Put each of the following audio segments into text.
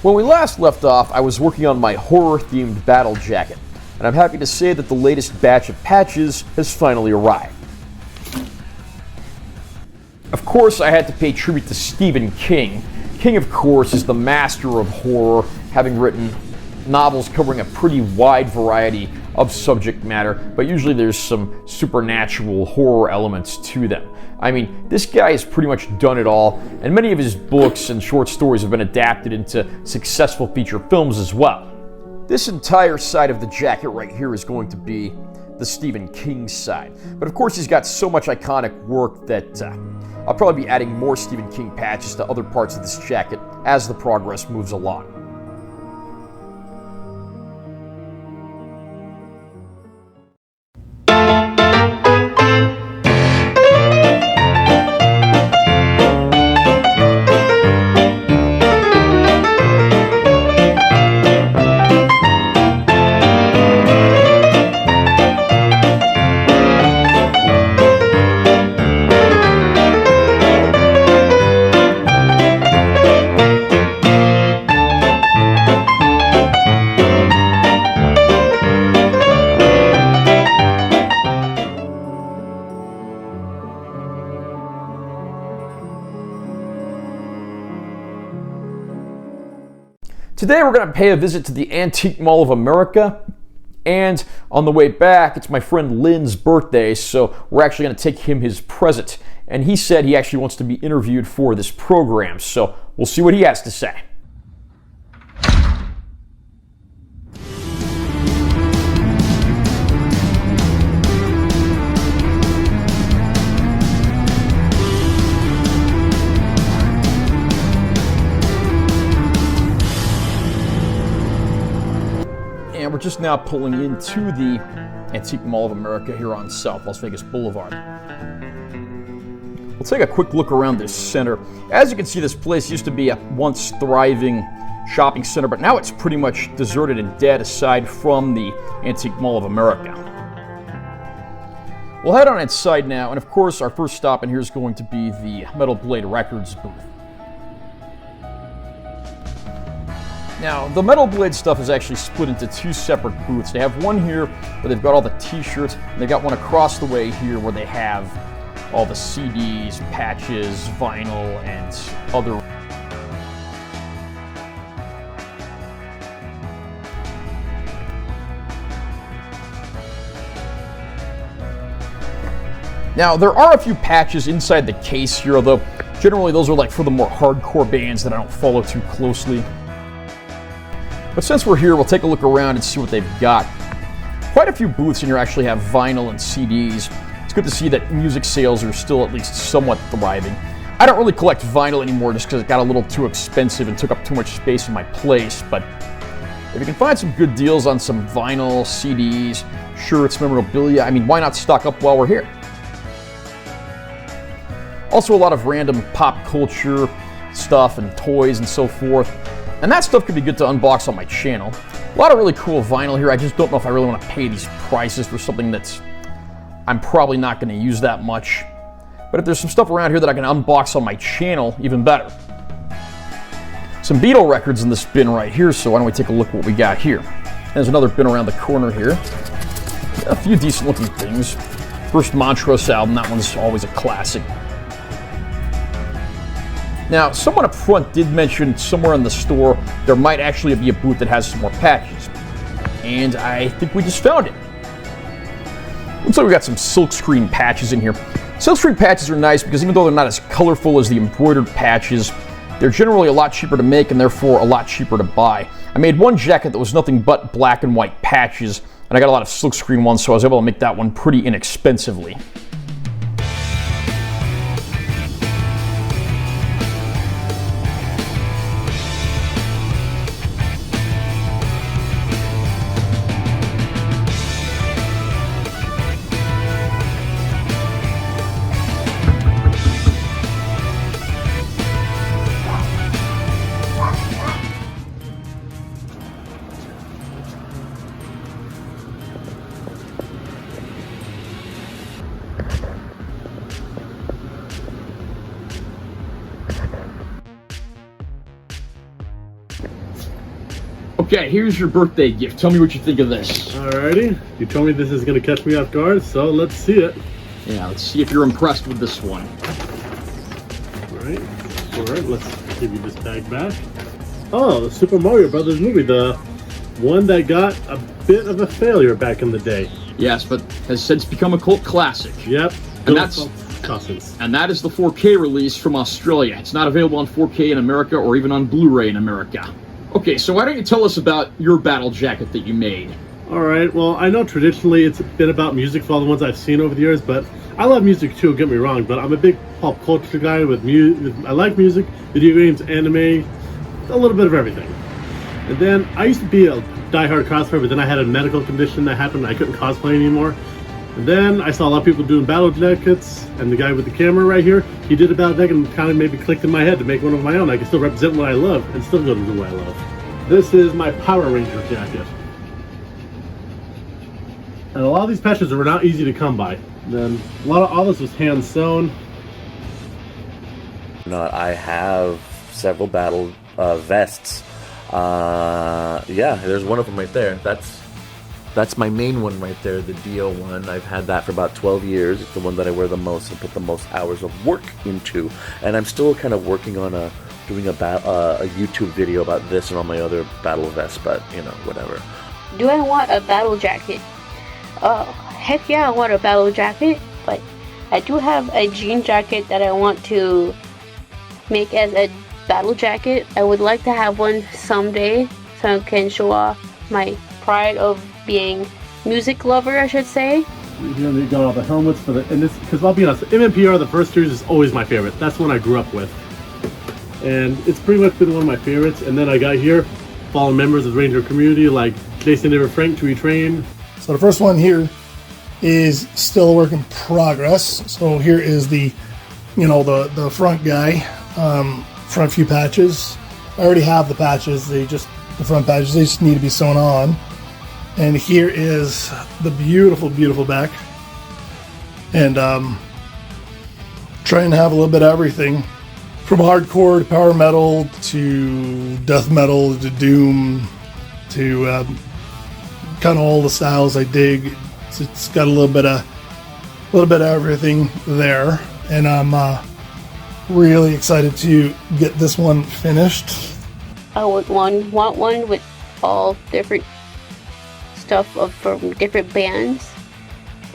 When we last left off, I was working on my horror-themed battle jacket, and I'm happy to say that the latest batch of patches has finally arrived. Of course, I had to pay tribute to Stephen King. King, of course, is the master of horror, having written novels covering a pretty wide variety of subject matter, but usually there's some supernatural horror elements to them. I mean, this guy has pretty much done it all, and many of his books and short stories have been adapted into successful feature films as well. This entire side of the jacket right here is going to be the Stephen King side, but of course he's got so much iconic work that I'll probably be adding more Stephen King patches to other parts of this jacket as the progress moves along. Today we're going to pay a visit to the Antique Mall of America, and on the way back it's my friend Lynn's birthday, so we're actually going to take him his present, and he said he actually wants to be interviewed for this program, so we'll see what he has to say. And we're just now pulling into the Antique Mall of America here on South Las Vegas Boulevard. We'll take a quick look around this center. As you can see, this place used to be a once thriving shopping center, but now it's pretty much deserted and dead aside from the Antique Mall of America. We'll head on inside now, and of course our first stop in here is going to be the Metal Blade Records booth. Now, the Metal Blade stuff is actually split into two separate booths. They have one here where they've got all the t-shirts, and they've got one across the way here where they have all the CDs, patches, vinyl, and other. Now, there are a few patches inside the case here, although generally those are like for the more hardcore bands that I don't follow too closely. But since we're here, we'll take a look around and see what they've got. Quite a few booths in here actually have vinyl and CDs. It's good to see that music sales are still at least somewhat thriving. I don't really collect vinyl anymore just because it got a little too expensive and took up too much space in my place, but if you can find some good deals on some vinyl, CDs, shirts, memorabilia, I mean, why not stock up while we're here? Also a lot of random pop culture stuff and toys and so forth. And that stuff could be good to unbox on my channel. A lot of really cool vinyl here. I just don't know if I really want to pay these prices for something that's I'm probably not going to use that much. But if there's some stuff around here that I can unbox on my channel, even better. Some Beatle records in this bin right here, so why don't we take a look at what we got here. There's another bin around the corner here. A few decent looking things. First Montrose album, that one's always a classic. Now, someone up front did mention somewhere in the store there might actually be a booth that has some more patches. And I think we just found it. Looks like we got some silkscreen patches in here. Silkscreen patches are nice because even though they're not as colorful as the embroidered patches, they're generally a lot cheaper to make and therefore a lot cheaper to buy. I made one jacket that was nothing but black and white patches, and I got a lot of silkscreen ones, so I was able to make that one pretty inexpensively. Okay, here's your birthday gift. Tell me what you think of this. Alrighty. You told me this is going to catch me off guard, so let's see it. Yeah, let's see if you're impressed with this one. Alright, let's give you this bag back. Oh, the Super Mario Brothers movie, the one that got a bit of a failure back in the day. Yes, but has since become a cult classic. Yep. And that is the 4K release from Australia. It's not available on 4K in America or even on Blu-ray in America. Okay, so why don't you tell us about your battle jacket that you made? Alright, well, I know traditionally it's been about music for all the ones I've seen over the years, but I love music too, get me wrong, but I'm a big pop culture guy with music. I like music, video games, anime, a little bit of everything. And then I used to be a diehard cosplayer, but then I had a medical condition that happened and I couldn't cosplay anymore. And then I saw a lot of people doing battle jackets, and the guy with the camera right here, he did a battle jacket and kind of maybe clicked in my head to make one of my own. I can still represent what I love and still go to do what I love. This is my Power Ranger jacket. And a lot of these patches were not easy to come by. Then all this was hand sewn. I have several battle vests. Yeah, there's one of them right there. That's my main one right there, the Dio one. I've had that for about 12 years. It's the one that I wear the most and put the most hours of work into. And I'm still kind of working on doing a YouTube video about this and all my other battle vests, but you know, whatever. Do I want a battle jacket? Oh, heck yeah, I want a battle jacket, but I do have a jean jacket that I want to make as a battle jacket. I would like to have one someday so I can show off my pride of being music lover, I should say. Here they got all the helmets for the, and this, because I'll be honest, MMPR, the first series is always my favorite. That's one I grew up with. And it's pretty much been one of my favorites. And then I got here, fallen members of the Ranger community like Jason, Never Frank, Chewy Train. So the first one here is still a work in progress. So here is the, the front guy, front few patches. I already have the patches. The front patches, they just need to be sewn on. And here is the beautiful, beautiful back. And trying to have a little bit of everything. From hardcore to power metal to death metal to doom to kind of all the styles I dig. It's got a little bit of everything there, and I'm really excited to get this one finished. I would want one with all different stuff from different bands,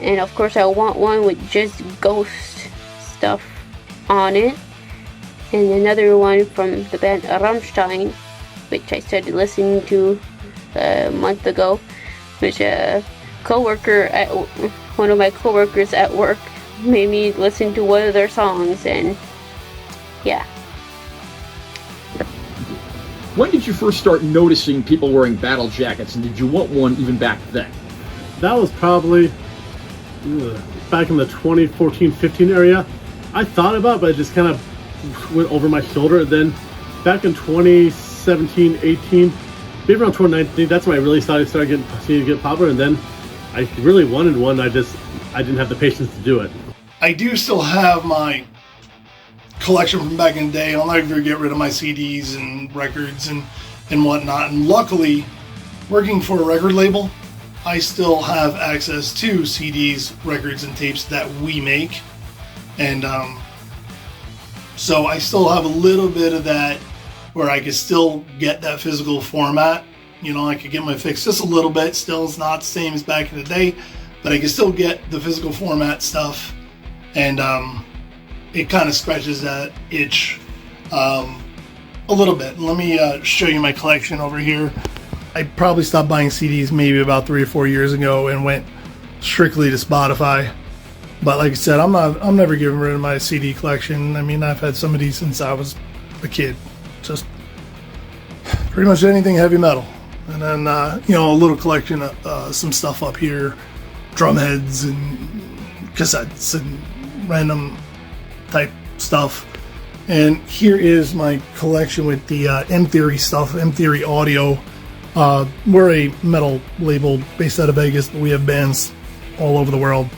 and of course I want one with just ghost stuff on it. And another one from the band Rammstein, which I started listening to a month ago, which one of my coworkers at work made me listen to one of their songs, and yeah. When did you first start noticing people wearing battle jackets, and did you want one even back then? That was probably back in the 2014-15 area. I thought about it, but it just kind of went over my shoulder. And then back in 2017, 18, maybe around 2019, that's when I really started to get popular. And then I really wanted one. I didn't have the patience to do it. I do still have my collection from back in the day. I'll never get rid of my CDs and records and whatnot. And luckily, working for a record label, I still have access to CDs, records, and tapes that we make. And so I still have a little bit of that where I could still get that physical format. I could get my fix just a little bit. Still, it's not the same as back in the day, but I can still get the physical format stuff. And it kind of scratches that itch a little bit. Let me show you my collection over here. I probably stopped buying CDs maybe about 3 or 4 years ago and went strictly to Spotify. But like I said, I'm never getting rid of my CD collection. I mean, I've had some of these since I was a kid. Just pretty much anything heavy metal. And then, a little collection of some stuff up here, drum heads and cassettes and random type stuff. And here is my collection with the M Theory stuff, M Theory Audio. We're a metal label based out of Vegas, but we have bands all over the world.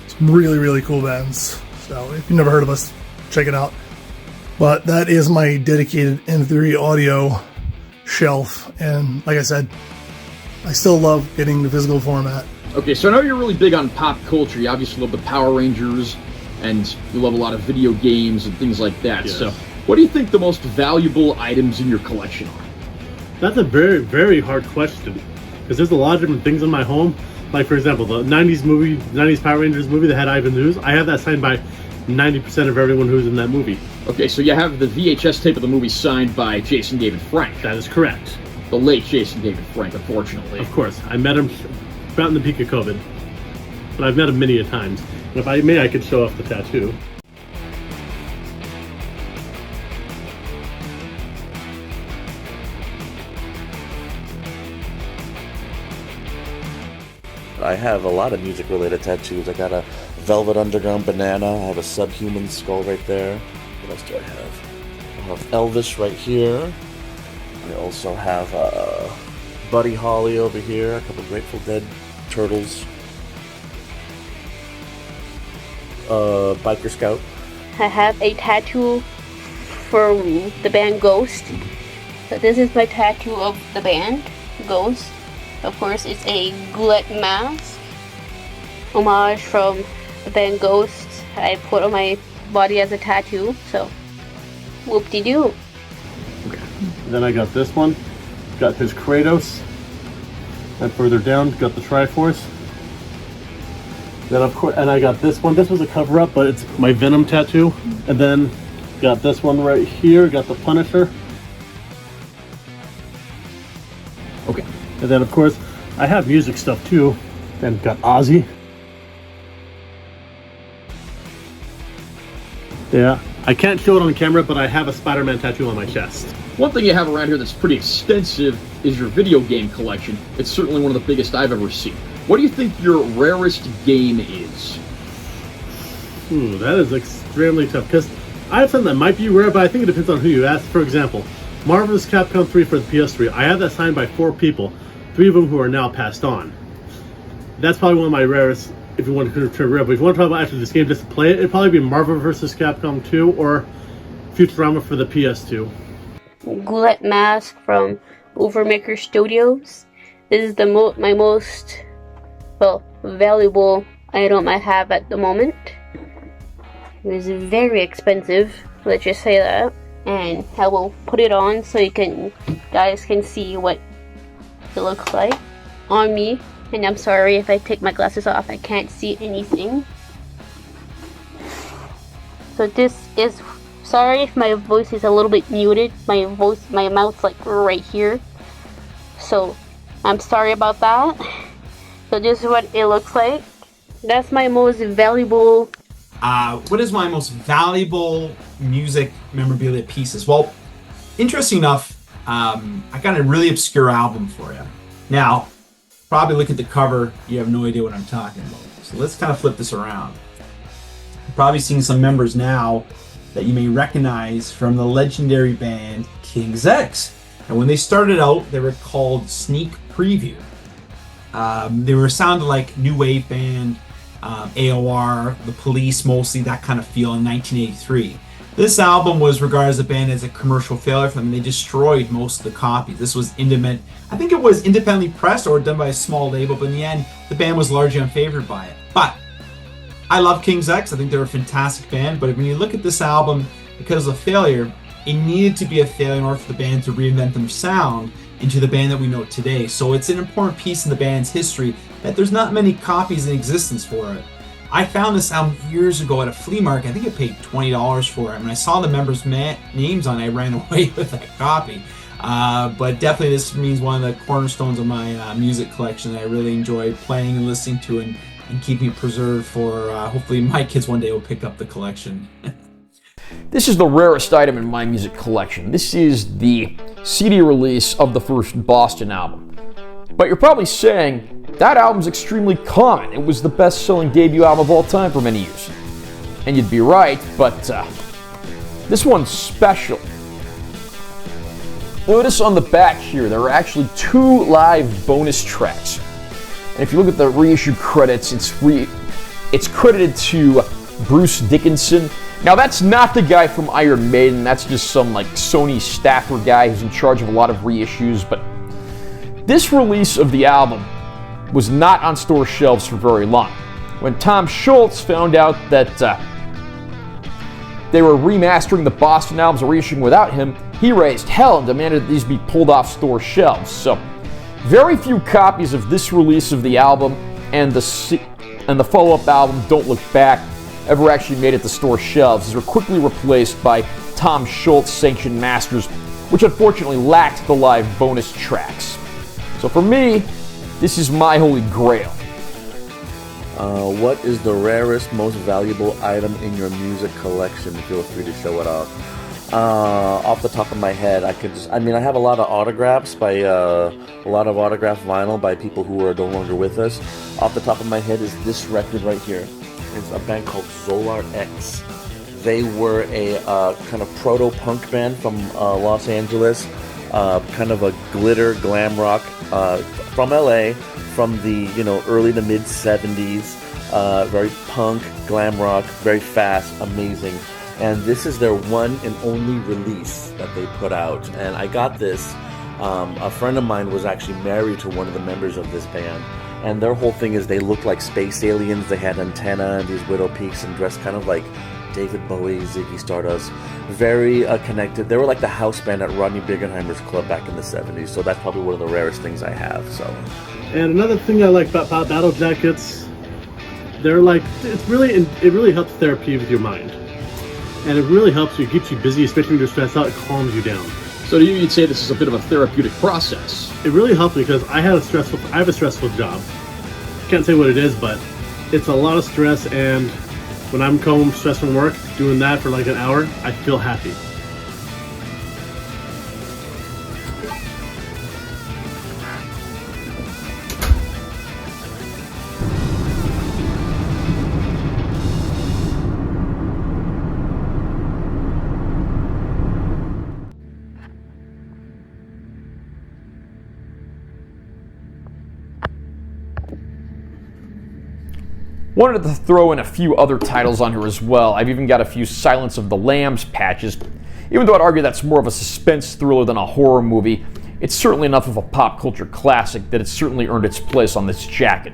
Some really, really cool bands. So if you've never heard of us, check it out. But that is my dedicated M Theory Audio shelf. And like I said, I still love getting the physical format. Okay, so I know you're really big on pop culture. You obviously love the Power Rangers, and you love a lot of video games and things like that. Yes. So what do you think the most valuable items in your collection are? That's a very, very hard question, because there's a lot of different things in my home. Like, for example, the 90s Power Rangers movie that had Ivan Ooze, I have that signed by 90% of everyone who's in that movie. Okay, so you have the VHS tape of the movie signed by Jason David Frank. That is correct. The late Jason David Frank, unfortunately. Of course. I met him about in the peak of COVID. But I've met him many a times. And if I may, I could show off the tattoo. I have a lot of music-related tattoos. I got a Velvet Underground banana. I have a Subhuman skull right there. What else do I have? I have Elvis right here. I also have Buddy Holly over here. A couple Grateful Dead turtles. Biker Scout. I have a tattoo from the band Ghost. So this is my tattoo of the band Ghost. Of course, it's a gullet mask, homage from the band Ghost. I put on my body as a tattoo, so whoop-de-doo. Okay. Then I got this one. Got his Kratos. And further down, got the Triforce. Then of course, and I got this one. This was a cover-up, but it's my Venom tattoo. And then got this one right here. Got the Punisher. Okay. And then, of course, I have music stuff too. Then got Ozzy. Yeah, I can't show it on camera, but I have a Spider-Man tattoo on my chest. One thing you have around here that's pretty extensive is your video game collection. It's certainly one of the biggest I've ever seen. What do you think your rarest game is? That is extremely tough, because I have something that might be rare, but I think it depends on who you ask. For example, Marvel vs. Capcom 3 for the PS3. I have that signed by 4 people, 3 of them who are now passed on. That's probably one of my rarest, if you want to consider rare. But if you want to talk about actually this game just to play it, it'd probably be Marvel vs. Capcom 2 or Futurama for the PS2. Gullet mask from Overmaker Studios. This is the my most, well, valuable item I have at the moment. It is very expensive, let's just say that. And I will put it on so you guys can see what it looks like on me. And I'm sorry if I take my glasses off, I can't see anything. So this is, sorry if my voice is a little bit muted. My mouth's like right here. So I'm sorry about that. So this is what it looks like. That's my most valuable. What is my most valuable music memorabilia pieces? Well, interesting enough, I got a really obscure album for you. Now, probably look at the cover, you have no idea what I'm talking about. So let's kind of flip this around. You've probably seen some members now that you may recognize from the legendary band King's X. And when they started out, they were called Sneak Preview. They were sounded like new wave band, AOR, The Police, mostly that kind of feel in 1983. This album was regarded as a band as a commercial failure for them. They destroyed most of the copies. This was I think it was independently pressed or done by a small label, but in the end, the band was largely unfavored by it. But I love King's X. I think they're a fantastic band, but when you look at this album, because of failure, it needed to be a failure in order for the band to reinvent their sound into the band that we know today. So it's an important piece in the band's history that there's not many copies in existence for it. I found this album years ago at a flea market. I think I paid $20 for it. When I saw the members' names on it, I ran away with that copy. But definitely this means one of the cornerstones of my music collection that I really enjoy playing and listening to and keeping preserved for hopefully my kids one day will pick up the collection. This is the rarest item in my music collection. This is the CD release of the first Boston album. But you're probably saying, that album's extremely common. It was the best-selling debut album of all time for many years. And you'd be right, but this one's special. Notice on the back here, there are actually 2 live bonus tracks. And if you look at the reissue credits, it's credited to Bruce Dickinson Now that's not the guy from Iron Maiden, that's just some like Sony staffer guy who's in charge of a lot of reissues, but this release of the album was not on store shelves for very long. When Tom Schultz found out that they were remastering the Boston albums or reissuing without him, he raised hell and demanded that these be pulled off store shelves. So very few copies of this release of the album and the follow-up album, Don't Look Back, ever actually made it to store shelves, as were quickly replaced by Tom Schultz sanctioned masters, which unfortunately lacked the live bonus tracks. So for me, this is my holy grail. What is the rarest, most valuable item in your music collection? Feel free to show it off. Off the top of my head, I have a lot of autographs by a lot of autographed vinyl by people who are no longer with us. Off the top of my head is this record right here. It's a band called Zolar X. They were a kind of proto-punk band from Los Angeles, kind of a glitter glam rock from LA, from the early to mid 70s. Very punk, glam rock, very fast, amazing. And this is their one and only release that they put out. And I got this. A friend of mine was actually married to one of the members of this band. And their whole thing is they looked like space aliens. They had antenna and these widow peaks and dressed kind of like David Bowie, Ziggy Stardust. Very connected. They were like the house band at Rodney Bingenheimer's club back in the 70s. So that's probably one of the rarest things I have. So. And another thing I like about battle jackets, they're like, it really helps therapy with your mind. And it really helps you, keeps you busy, especially when you're stressed out, it calms you down. So you'd say this is a bit of a therapeutic process? It really helped because I have a stressful job. Can't say what it is, but it's a lot of stress, and when I'm home stressed from work, doing that for like an hour, I feel happy. Wanted to throw in a few other titles on here as well. I've even got a few Silence of the Lambs patches. Even though I'd argue that's more of a suspense thriller than a horror movie, it's certainly enough of a pop culture classic that it's certainly earned its place on this jacket.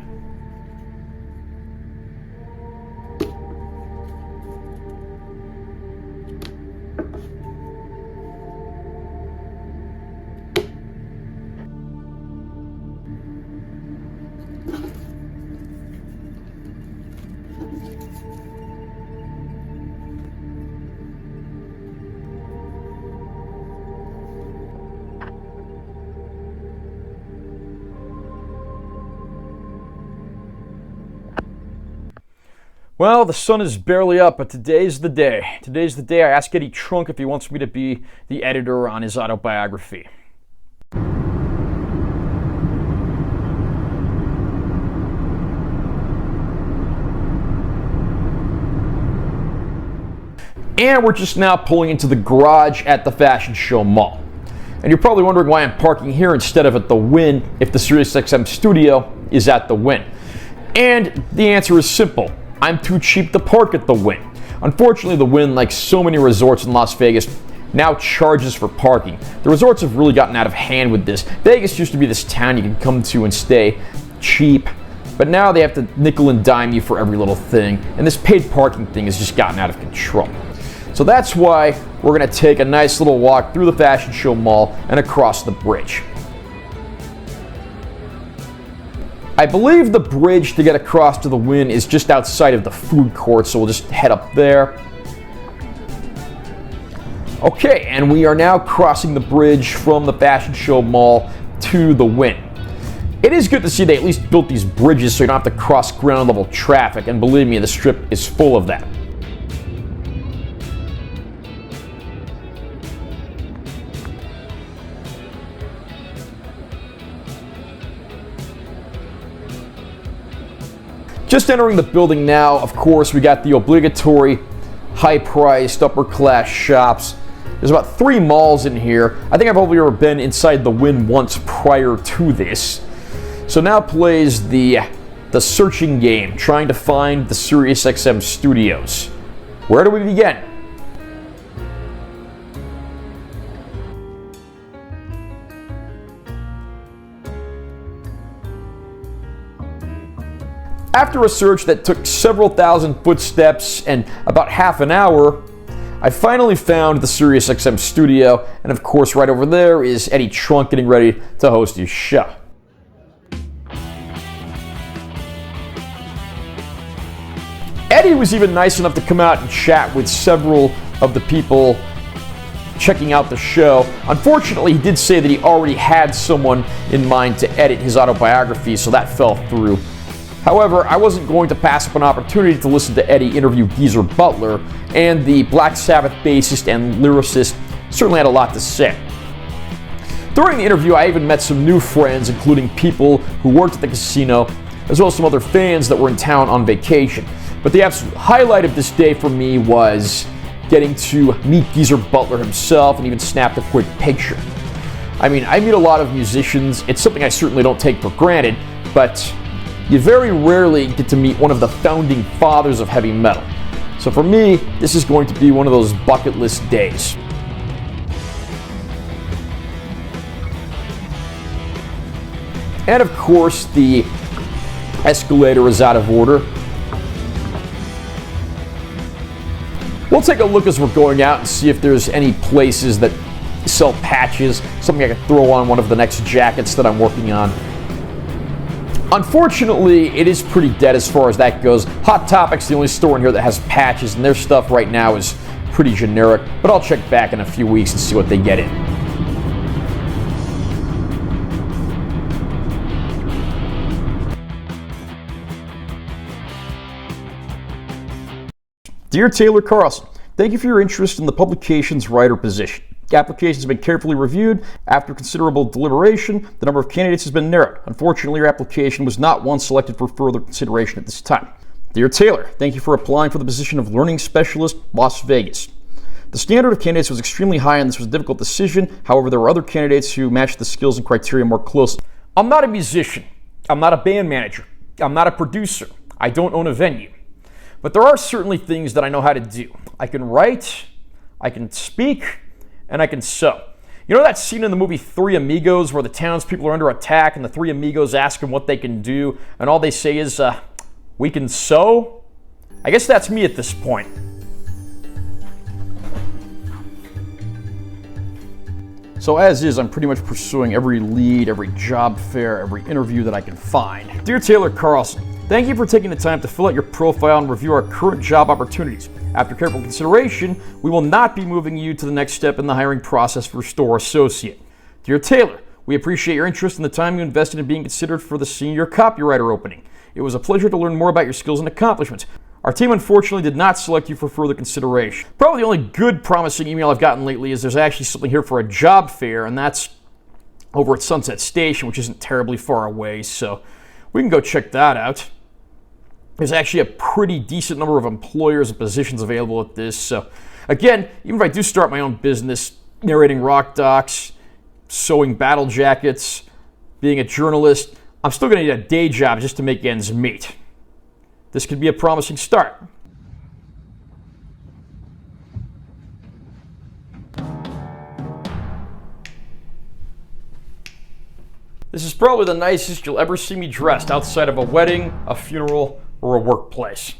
Well, the sun is barely up, but today's the day. Today's the day I ask Eddie Trunk if he wants me to be the editor on his autobiography. And we're just now pulling into the garage at the Fashion Show Mall. And you're probably wondering why I'm parking here instead of at the Wynn if the SiriusXM studio is at the Wynn. And the answer is simple. I'm too cheap to park at the Wynn. Unfortunately, the Wynn, like so many resorts in Las Vegas, now charges for parking. The resorts have really gotten out of hand with this. Vegas used to be this town you can come to and stay cheap, but now they have to nickel and dime you for every little thing, and this paid parking thing has just gotten out of control. So that's why we're going to take a nice little walk through the Fashion Show Mall and across the bridge. I believe the bridge to get across to the Wynn is just outside of the food court, so we'll just head up there. Okay, and we are now crossing the bridge from the Fashion Show Mall to the Wynn. It is good to see they at least built these bridges so you don't have to cross ground level traffic, and believe me, the Strip is full of that. Just entering the building now, of course, we got the obligatory high-priced, upper-class shops. There's about 3 malls in here. I think I've only ever been inside the Wynn once prior to this. So now plays the searching game, trying to find the SiriusXM studios. Where do we begin? After a search that took several thousand footsteps and about half an hour, I finally found the SiriusXM studio, and of course right over there is Eddie Trunk getting ready to host his show. Eddie was even nice enough to come out and chat with several of the people checking out the show. Unfortunately, he did say that he already had someone in mind to edit his autobiography, so that fell through. However, I wasn't going to pass up an opportunity to listen to Eddie interview Geezer Butler, and the Black Sabbath bassist and lyricist certainly had a lot to say. During the interview, I even met some new friends, including people who worked at the casino, as well as some other fans that were in town on vacation. But the absolute highlight of this day for me was getting to meet Geezer Butler himself and even snapped a quick picture. I mean, I meet a lot of musicians. It's something I certainly don't take for granted, but you very rarely get to meet one of the founding fathers of heavy metal. So for me, this is going to be one of those bucket list days. And of course, the escalator is out of order. We'll take a look as we're going out and see if there's any places that sell patches, something I could throw on one of the next jackets that I'm working on. Unfortunately, it is pretty dead as far as that goes. Hot Topic's the only store in here that has patches, and their stuff right now is pretty generic, but I'll check back in a few weeks and see what they get in. Dear Taylor Carlson, thank you for your interest in the publication's writer position. The application has been carefully reviewed. After considerable deliberation, the number of candidates has been narrowed. Unfortunately, your application was not one selected for further consideration at this time. Dear Taylor, thank you for applying for the position of Learning Specialist, Las Vegas. The standard of candidates was extremely high and this was a difficult decision. However, there were other candidates who matched the skills and criteria more closely. I'm not a musician. I'm not a band manager. I'm not a producer. I don't own a venue. But there are certainly things that I know how to do. I can write, I can speak, and I can sew. You know that scene in the movie Three Amigos where the townspeople are under attack and the three amigos ask them what they can do, and all they say is, we can sew? I guess that's me at this point. So as is, I'm pretty much pursuing every lead, every job fair, every interview that I can find. Dear Taylor Carlson, thank you for taking the time to fill out your profile and review our current job opportunities. After careful consideration, we will not be moving you to the next step in the hiring process for store associate. Dear Taylor, we appreciate your interest and the time you invested in being considered for the senior copywriter opening. It was a pleasure to learn more about your skills and accomplishments. Our team unfortunately did not select you for further consideration. Probably the only good promising email I've gotten lately is there's actually something here for a job fair, and that's over at Sunset Station, which isn't terribly far away, so we can go check that out. There's actually a pretty decent number of employers and positions available at this. So again, even if I do start my own business, narrating rock docs, sewing battle jackets, being a journalist, I'm still going to need a day job just to make ends meet. This could be a promising start. This is probably the nicest you'll ever see me dressed outside of a wedding, a funeral, or a workplace.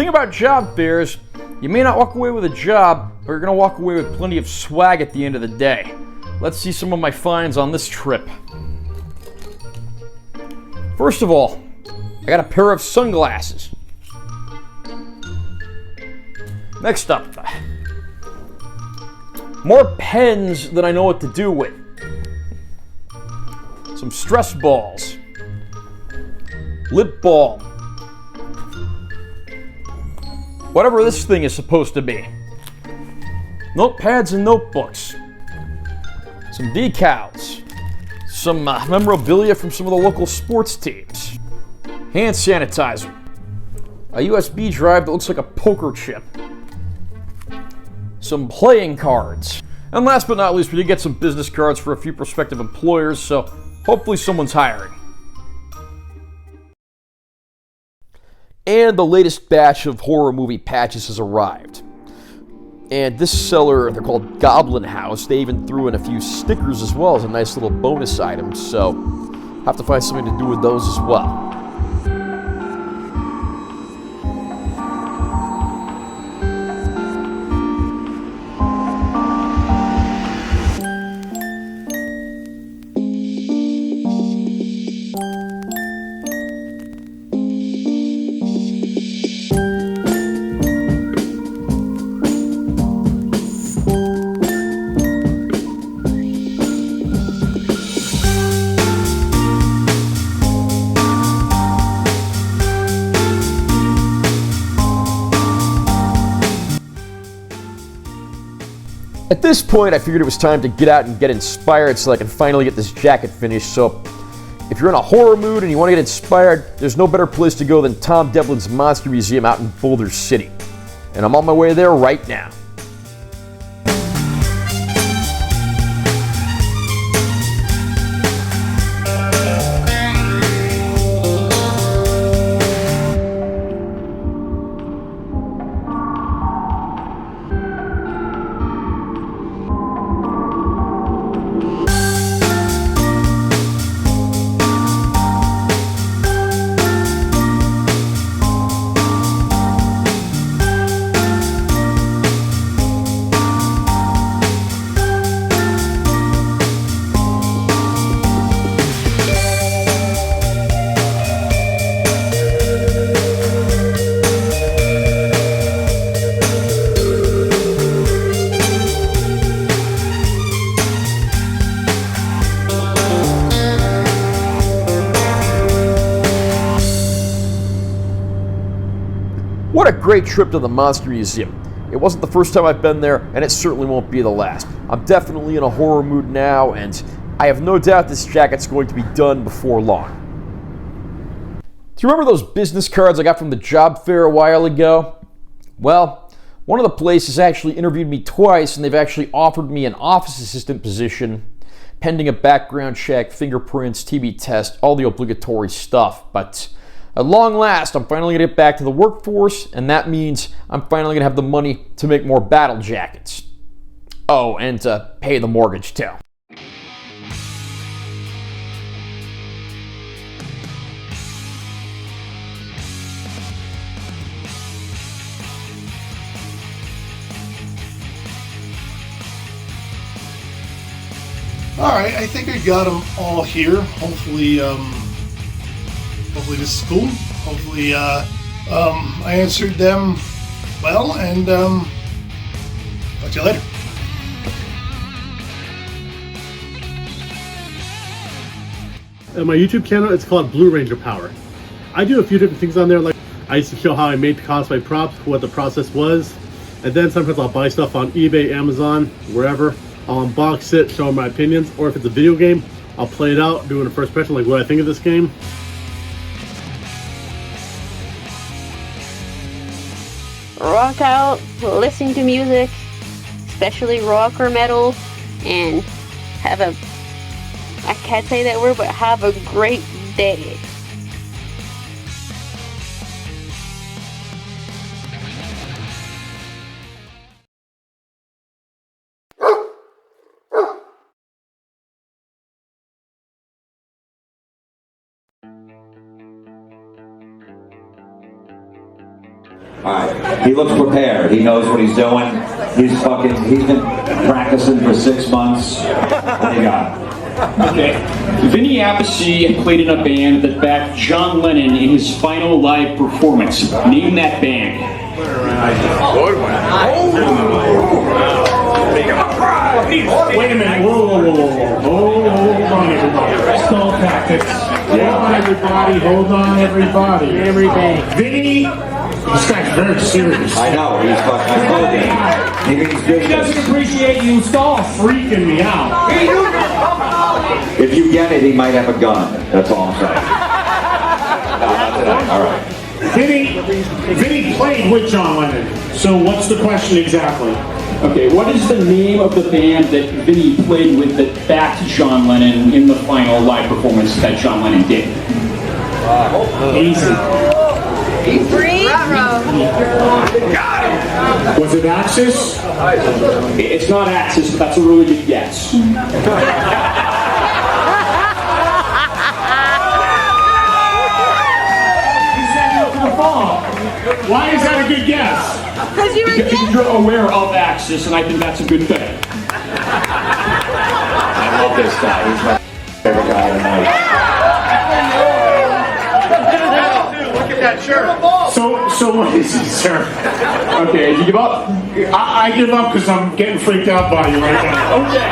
thing about job fairs, you may not walk away with a job, but you're going to walk away with plenty of swag at the end of the day. Let's see some of my finds on this trip. First of all, I got a pair of sunglasses. Next up, more pens than I know what to do with. Some stress balls. Lip balm. Whatever this thing is supposed to be. Notepads and notebooks. Some decals. Some memorabilia from some of the local sports teams. Hand sanitizer. A USB drive that looks like a poker chip. Some playing cards. And last but not least, we did get some business cards for a few prospective employers, so hopefully someone's hiring. And the latest batch of horror movie patches has arrived. And this seller, they're called Goblin House, they even threw in a few stickers as well as a nice little bonus item, so have to find something to do with those as well. At this point, I figured it was time to get out and get inspired so I can finally get this jacket finished. So, if you're in a horror mood and you want to get inspired, there's no better place to go than Tom Devlin's Monster Museum out in Boulder City. And I'm on my way there right now. What a great trip to the Monster Museum. It wasn't the first time I've been there, and it certainly won't be the last. I'm definitely in a horror mood now, and I have no doubt this jacket's going to be done before long. Do you remember those business cards I got from the job fair a while ago? Well, one of the places actually interviewed me twice, and they've actually offered me an office assistant position, pending a background check, fingerprints, TB test, all the obligatory stuff. But at long last, I'm finally going to get back to the workforce, and that means I'm finally going to have the money to make more battle jackets. Oh, and to pay the mortgage too. Alright, I think I got them all here. Hopefully this is cool. Hopefully I answered them well, and talk to you later. On my YouTube channel, it's called Blue Ranger Power. I do a few different things on there, like I used to show how I made cosplay props, what the process was, and then sometimes I'll buy stuff on eBay, Amazon, wherever. I'll unbox it, show my opinions, or if it's a video game, I'll play it out, doing a first impression, like what I think of this game. Rock out, listen to music, especially rock or metal, and have a, I can't say that word, but have a great day. Alright, he looks prepared. He knows what he's doing. He's been practicing for 6 months. What do you got? Okay. Vinny Appice played in a band that backed John Lennon in his final live performance. Name that band. Wait a minute. Whoa. Hold on, everybody. Stall tactics. Hold on, everybody. Vinny, this guy's very serious. I know, he's fucking. He means He business. doesn't appreciate you stall freaking me out. If you get it, he might have a gun. That's all I'm saying. No, not today. All right. Vinny played with John Lennon. So what's the question exactly? Okay, what is the name of the band that Vinny played with that backed John Lennon in the final live performance that John Lennon did? Easy. Was it Axis? It's not Axis, but that's a really good guess. Why is that a good guess? Because you're aware of Axis, and I think that's a good thing. I love this guy. He's my favorite guy tonight. Look at that shirt. So what is it, sir? Okay, did you give up? I give up because I'm getting freaked out by you right now. Okay.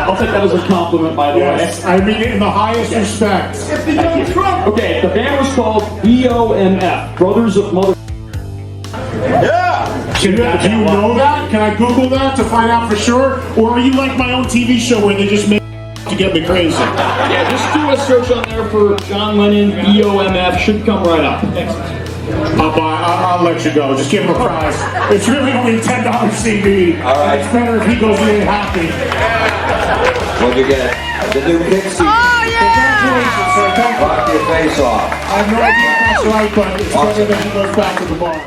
I'll take that as a compliment, by the Yes, I mean it in the highest respect. way. Okay, the band was called BOMF, Brothers of Mother. Do you know that? Can I Google that to find out for sure? Or are you like my own TV show where they just make to get me crazy? Yeah, just do a search on there for John Lennon, BOMF, should come right up. Thanks. I'll let you go. Just give him a prize. It's really only $10 CD. All right. It's better if he goes away happy. What'd you get? The new Pixie. Oh, congratulations, sir. Thank you. Rock your face off. I have no idea if that's right, but it's better than he goes back to the bar.